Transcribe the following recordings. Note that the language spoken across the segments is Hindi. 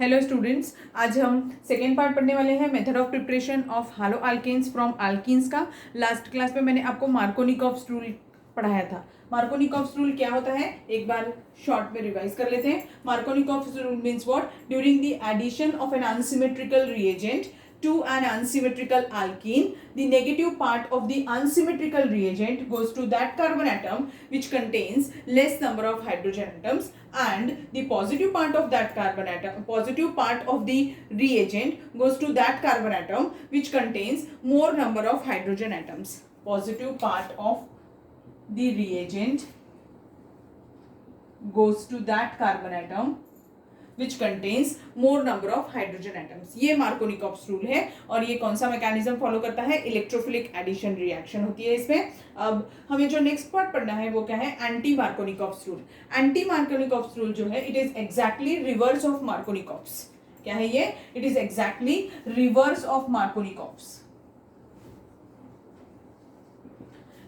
हेलो स्टूडेंट्स, आज हम सेकेंड पार्ट पढ़ने वाले हैं method of preparation of halo alkanes from alkenes का। लास्ट क्लास में मैंने आपको मार्कोनिकॉव्स रूल पढ़ाया था। मार्कोनिकॉव्स रूल क्या होता है एक बार शॉर्ट में रिवाइज कर लेते हैं। Markovnikov's rule means what? During the addition of an unsymmetrical reagent to an unsymmetrical alkene, the negative part of the unsymmetrical reagent goes to that carbon atom which contains less number of hydrogen atoms, and the positive part of that carbon atom, positive part of the reagent goes to that carbon atom which contains more number of hydrogen atoms. Positive part of the reagent goes to that carbon atom which contains more number of hydrogen atoms. ये मार्कोनिकॉव्स रूल है और ये कौन सा मैकेनिज्म फॉलो करता है? इलेक्ट्रोफिलिक एडिशन रिएक्शन होती है इसमें। अब हमें जो नेक्स्ट पार्ट पढ़ना है वो क्या है? Anti Markovnikov's rule. Anti Markovnikov's rule जो है it is exactly reverse of Markovnikov's. क्या है ये? It is exactly reverse of Markovnikov's.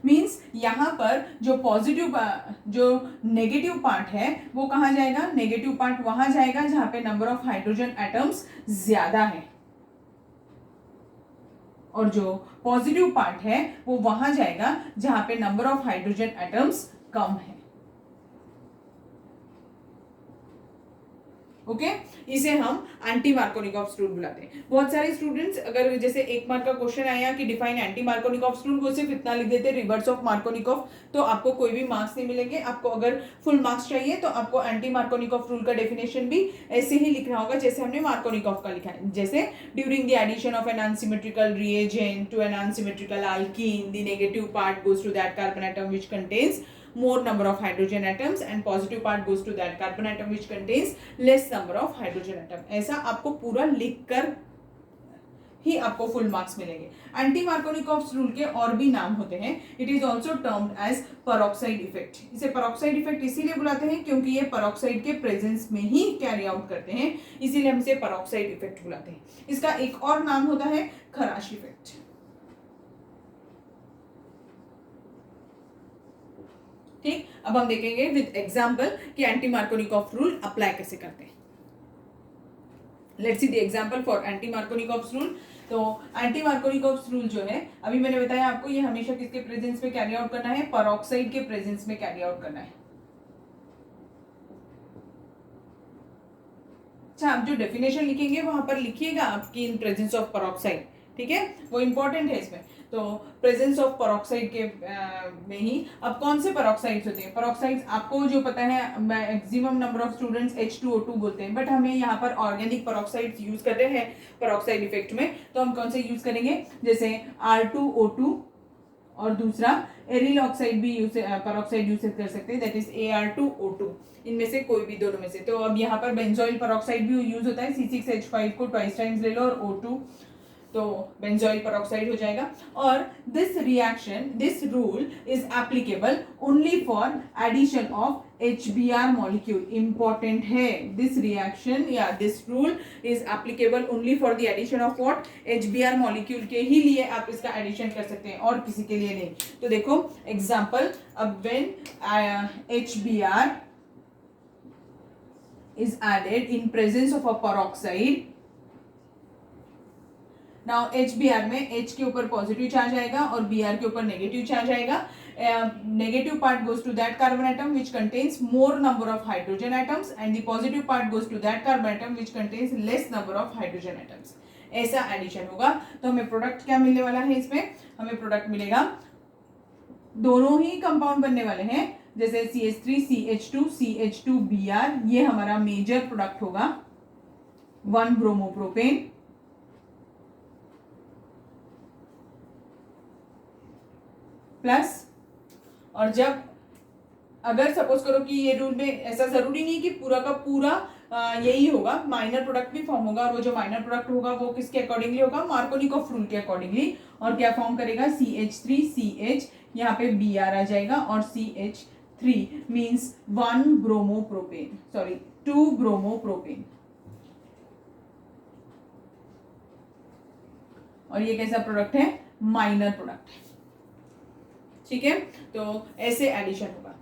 Means यहाँ पर जो पॉजिटिव जो नेगेटिव पार्ट है वो कहाँ जाएगा? नेगेटिव पार्ट वहां जाएगा जहां पे नंबर ऑफ हाइड्रोजन एटम्स ज्यादा है, और जो पॉजिटिव पार्ट है वो वहां जाएगा जहां पे number of hydrogen atoms come है। ओके इसे हम एंटी मार्कोनिकॉव्स रूल बुलाते हैं। बहुत सारे स्टूडेंट्स अगर जैसे एक मार्क का क्वेश्चन आया कि डिफाइन एंटी मार्कोनिकॉव्स रूल, वो सिर्फ इतना लिख देते रिवर्स ऑफ मार्कोनिकॉव, तो आपको कोई भी मार्क्स नहीं मिलेंगे। आपको अगर फुल मार्क्स चाहिए तो आपको एंटी मार्कोनिकॉव रूल का डेफिनेशन भी ऐसे ही लिखना होगा जैसे हमने मार्कोनिकॉव का लिखा है। जैसे during the addition of an unsymmetrical reagent to an unsymmetrical alkene, the negative part goes to that carbon atom which contains more number of hydrogen atoms and positive part goes to that carbon atom which contains less number of hydrogen atom। ऐसा आपको पूरा लिखकर ही आपको फुल मार्क्स मिलेंगे। एंटी मार्कोनिकॉव्स रूल के और भी नाम होते हैं। It is also termed as peroxide effect. इसे पेरोक्साइड इफेक्ट इसीलिए बुलाते हैं क्योंकि ये पेरोक्साइड के प्रेजेंस में ही कैरी आउट करते हैं, इसीलिए हम इसे पेरोक्साइड इफेक्ट बुलाते हैं। इसका एक और नाम होता है खराश इफेक्ट। ठीक, अब हम देखेंगे विद एग्जांपल कि एंटी मार्कोनिकॉव रूल अप्लाई कैसे करते हैं। Let's see the example for anti Markovnikov rule. तो एंटी मार्कोनिकॉव रूल जो है अभी मैंने बताया आपको, ये हमेशा किसके प्रेजेंस में कैरी आउट करना है? पेरोक्साइड के प्रेजेंस में कैरी आउट करना है। अच्छा, आप जो डेफिनेशन लिखेंगे वहां पर लिखिएगा आपकी इन प्रेजेंस ऑफ पेरोक्साइड, ठीक है, वो इंपॉर्टेंट है इसमें। तो प्रेजेंस ऑफ पेरोक्साइड के में ही अब कौन से पेरोक्साइड्स होते हैं? पेरोक्साइड्स आपको जो पता है maximum number of students H2O2 बोलते हैं, बट हमें यहाँ पर ऑर्गेनिक पेरोक्साइड्स यूज कर रहे हैं पेरोक्साइड इफेक्ट में, तो हम कौन से यूज करेंगे? जैसे R2O2 और दूसरा एरिल ऑक्साइड भी यूज पेरोक्साइड यूज कर सकते हैं, दैट इज Ar2O2। इनमें से कोई भी दोनों में से। तो अब यहाँ पर बेंजोइल पेरोक्साइड भी यूज होता है, C6H5 को ट्वाइस टाइम्स ले लो और O2, तो बेंजोइल पेरोक्साइड हो जाएगा। और this reaction, this rule is applicable only for addition of HBr molecule. Important है, दिस रिएक्शन या this rule is applicable only for the addition of what? HBr molecule के ही लिए आप इसका एडिशन कर सकते हैं और किसी के लिए नहीं। तो देखो एग्जांपल, अब when HBr is added in presence of a peroxide, now HBr में H के ऊपर पॉजिटिव चार्ज आएगा और Br के ऊपर नेगेटिव चार्ज आएगा। Negative part goes to that carbon atom which contains more number of hydrogen atoms and the positive part goes to that carbon atom which contains less number of hydrogen atoms. ऐसा एडिशन होगा। तो हमें प्रोडक्ट क्या मिलने वाला है? इसमें हमें प्रोडक्ट मिलेगा, दोनों ही कंपाउंड बनने वाले हैं, जैसे CH3 CH2 CH2 Br, ये हमारा मेजर प्रोडक्ट होगा 1 ब्रोमोप्रोपेन प्लस, और जब अगर सपोज करो कि ये रूल में ऐसा जरूरी नहीं कि पूरा का पूरा यही होगा, माइनर प्रोडक्ट भी फॉर्म होगा, और वो जो माइनर प्रोडक्ट होगा वो किसके अकॉर्डिंगली होगा? मार्कोनिकॉव रूल के अकॉर्डिंगली। और क्या फॉर्म करेगा? CH3 CH, यहाँ पे Br आ जाएगा और CH3 means 1 bromopropane, sorry 2 bromopropane. और ये कैसा प्रोडक्ट है? माइनर प्रोडक्ट है, ठीक है। तो ऐसे एडिशन होगा।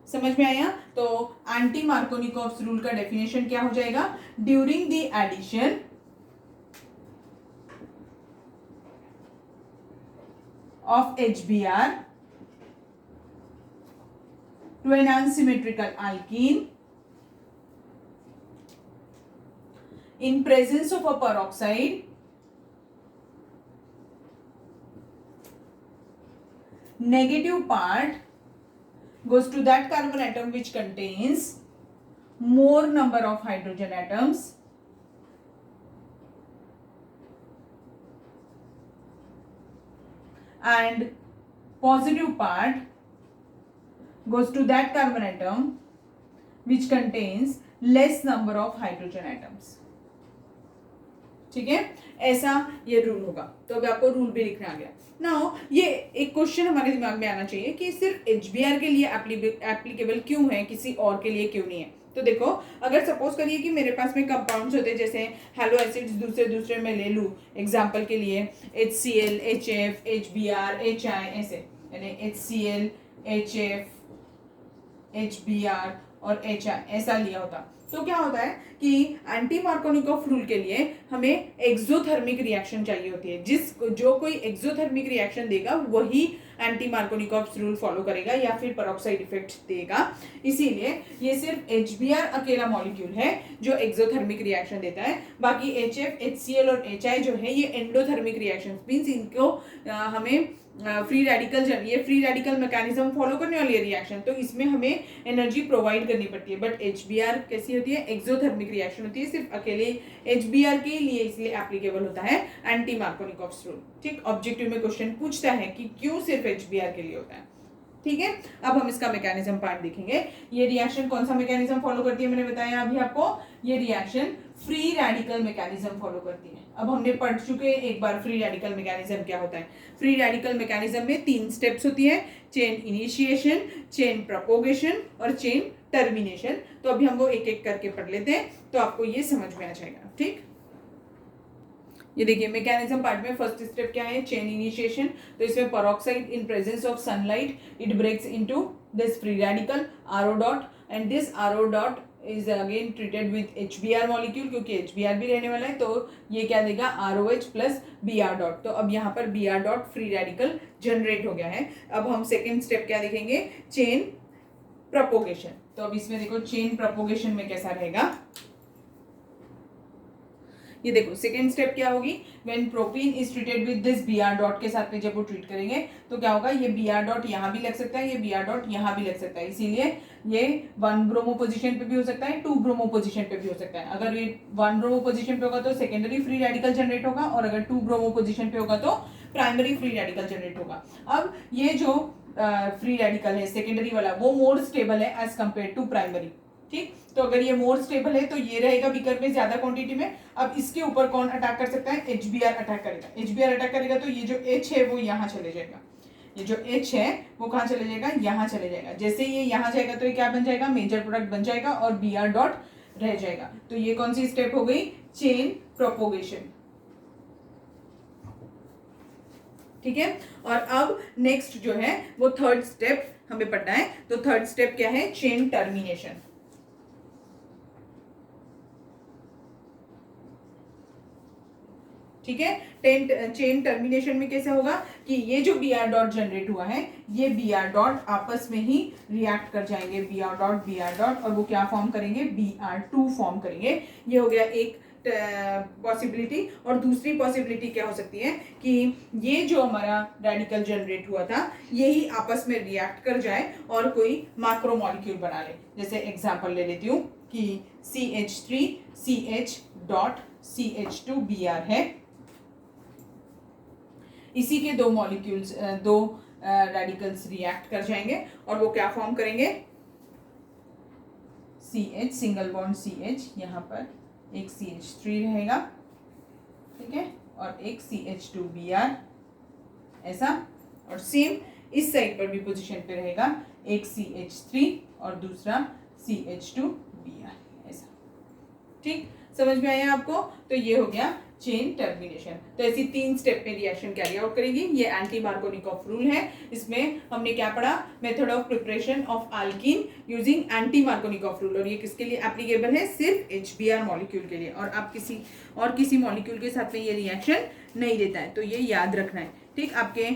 समझ में आया? तो एंटी मार्कोनिकॉव्स रूल का डेफिनेशन क्या हो जाएगा? During the addition of HBr to an unsymmetrical alkene in presence of a peroxide, negative part goes to that carbon atom which contains more number of hydrogen atoms and positive part goes to that carbon atom which contains less number of hydrogen atoms. ठीक है, ऐसा ये रूल होगा. तो अभी आपको रूल भी लिखना आ गया. नाउ ये एक क्वेश्चन हमारे दिमाग में आना चाहिए कि सिर्फ HBr के लिए एप्लीकेबल क्यों है, किसी और के लिए क्यों नहीं है. तो देखो, अगर सपोज करिए कि मेरे पास में कंपाउंड्स होते हैं जैसे हेलो एसिड्स दूसरे में ले लूँ एग्जांपल के लिए HCl, HF, HBr, HI ऐसे, यानी HCl, HF, HBr और HI ऐसा लिया होता, तो क्या होता है कि एंटी मार्कोनिकॉफ रूल के लिए हमें एक्सोथर्मिक रिएक्शन चाहिए होती है. जो कोई एक्सोथर्मिक रिएक्शन देगा वही एंटी मार्कोनिकॉफ रूल फॉलो करेगा या फिर पेरोक्साइड इफेक्ट देगा. इसीलिए ये सिर्फ HBr अकेला मॉलिक्यूल है जो एक्सोथर्मिक रिएक्शन देता है. बाकी HF, HCl और HI जो है ये एंडोथर्मिक रिएक्शन मीन्स इनको हमें फ्री रेडिकल, ये फ्री रेडिकल मैकेनिज्म फॉलो करने वाली है रिएक्शन, तो इसमें हमें एनर्जी प्रोवाइड करनी पड़ती है. बट HBr कैसी होती है? एक्सोथर्मिक रिएक्शन होती है, सिर्फ अकेले HBr के लिए इसलिए एप्लीकेबल होता है एंटी मार्कोनिकॉफ रूल. ठीक, ऑब्जेक्टिव में क्वेश्चन पूछता है कि क्यों सिर्फ HBr के लिए होता है. ठीक है, अब हम इसका मैकेनिज्म पार्ट देखेंगे. ये रिएक्शन कौन सा मैकेनिज्म फॉलो करती है? मैंने बताया अभी आपको, ये reaction free radical mechanism follow करती है. अब हमने पढ़ चुके एक बार फ्री रेडिकल मैकेनिज्म क्या होता है. फ्री रेडिकल मैकेनिज्म में 3 स्टेप्स होती है, चेन इनिशिएशन, चेन प्रोपोगेशन और चेन टर्मिनेशन. तो अभी हम वो एक एक करके पढ़ लेते हैं तो आपको ये समझ में आ जाएगा. ठीक, ये देखिए मैकेनिज्म पार्ट में फर्स्ट स्टेप क्या है? Chain initiation. तो इसमें peroxide in presence of sunlight it breaks into this free radical RO dot and this RO dot is again treated with HBr molecule, क्योंकि HBr भी रहने वाला है तो ये क्या देगा? ROH plus Br dot. तो अब यहाँ पर Br dot free radical generate हो गया है. अब हम सेकेंड स्टेप क्या देखेंगे? Chain propagation. तो अब इसमें देखो चेन प्रोपोगेशन में कैसा रहेगा. ये देखो सेकेंड स्टेप क्या होगी? When propene is treated with this Br dot के साथ में जब वो ट्रीट करेंगे तो क्या होगा? ये Br डॉट यहाँ भी लग सकता है, ये Br डॉट यहाँ भी लग सकता है. इसीलिए ये 1 ब्रोमो पोजीशन पे भी हो सकता है, 2 ब्रोमो पोजीशन पे भी हो सकता है. अगर ये 1 ब्रोमो पोजीशन पे होगा तो सेकेंडरी फ्री रेडिकल जनरेट होगा और अगर 2 ब्रोमो पोजीशन पे होगा तो प्राइमरी फ्री रेडिकल जनरेट होगा. अब ये जो फ्री रेडिकल है सेकेंडरी वाला वो मोर स्टेबल है एज कंपेयर टू प्राइमरी. ठीक, तो अगर ये मोर स्टेबल है तो ये रहेगा बीकर में ज्यादा क्वांटिटी में. अब इसके ऊपर कौन अटैक कर सकता है? HBr अटैक करेगा. HBr अटैक करेगा तो ये जो H है वो यहाँ चले जाएगा. ये जो H है वो कहाँ चले जाएगा? यहाँ चले जाएगा. जैसे ये यहाँ जाएगा तो ये क्या बन जाएगा? मेजर प्रोडक्ट बन जाएगा और Br डॉट रह जाएगा. तो ये कौन सी स्टेप हो गई? Chain propagation. ठीक है, और अब नेक्स्ट जो है वो थर्ड स्टेप हमें पढ़ना है. तो थर्ड स्टेप क्या है? Chain termination. ठीक है, चेन टर्मिनेशन में कैसे होगा कि ये जो Br डॉट जनरेट हुआ है ये Br डॉट आपस में ही रिएक्ट कर जाएंगे, Br डॉट और वो क्या फॉर्म करेंगे? Br2 फॉर्म करेंगे. ये हो गया एक पॉसिबिलिटी. और दूसरी पॉसिबिलिटी क्या हो सकती है कि ये जो हमारा रेडिकल जनरेट हुआ था यही आपस में रिएक्ट कर जाए और कोई मैक्रो मॉलिक्यूल बना ले. जैसे एग्जांपल ले लेती हूँ कि CH3 CH डॉट CH2Br है. इसी के 2 मॉलिक्यूल्स 2 रेडिकल्स रिएक्ट कर जाएंगे और वो क्या फॉर्म करेंगे? CH सिंगल बॉन्ड CH, यहाँ पर एक CH3 रहेगा. ठीक है, और एक CH2Br ऐसा. और सेम इस साइड पर भी पोजीशन पे रहेगा एक CH3 और दूसरा CH2Br ऐसा. ठीक, समझ में आया आपको? तो ये हो गया चेन टर्मिनेशन। तो ऐसी 3 स्टेप में रिएक्शन कैरी आउट करेगी। ये एंटी मार्कोनिकॉफ रूल है। इसमें हमने क्या पढ़ा, method of preparation of alkyne using anti Markovnikov rule, और ये किसके लिए एप्लीकेबल है, सिर्फ HBr मॉलिक्यूल के लिए, और आप किसी मॉलिक्यूल के साथ में ये रिएक्शन नहीं देता है, तो ये याद रखना है। ठीक, आपके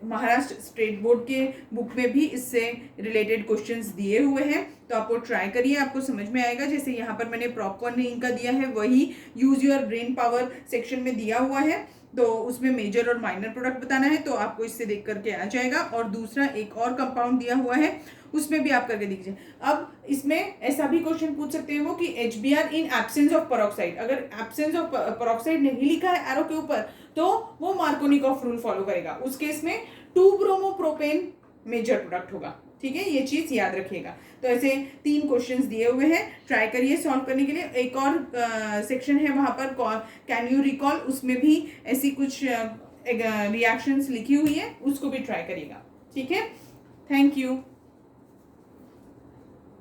महाराष्ट्र स्टेट बोर्ड के बुक में भी इससे रिलेटेड क्वेश्चंस दिए हुए हैं, तो आप वो ट्राई करिए, आपको समझ में आएगा। जैसे यहाँ पर मैंने प्रॉपर ने इनका दिया है, वही use your brain power section में दिया हुआ है, तो उसमें मेजर और माइनर प्रोडक्ट बताना है, तो आपको इससे देख करके आ जाएगा। और दूसरा एक और कंपाउंड दिया हुआ है, उसमें भी आप करके दीजिए। अब इसमें ऐसा भी क्वेश्चन पूछ सकते हैं वो कि HBr in absence of peroxide, अगर एब्सेंस ऑफ पेरोक्साइड नहीं लिखा है एरो के ऊपर, तो वो मार्कोनिकॉफ रूल फॉलो करेगा। उस केस में 2-ब्रोमोप्रोपेन मेजर प्रोडक्ट होगा। ठीक है, ये चीज याद रखिएगा। तो ऐसे 3 क्वेश्चंस दिए हुए हैं, ट्राई करिए सॉल्व करने के लिए। एक और सेक्शन है वहां पर कैन यू रिकॉल, उसमें भी ऐसी कुछ रिएक्शंस लिखी हुई है, उसको भी ट्राई करिएगा। ठीक है, थैंक यू।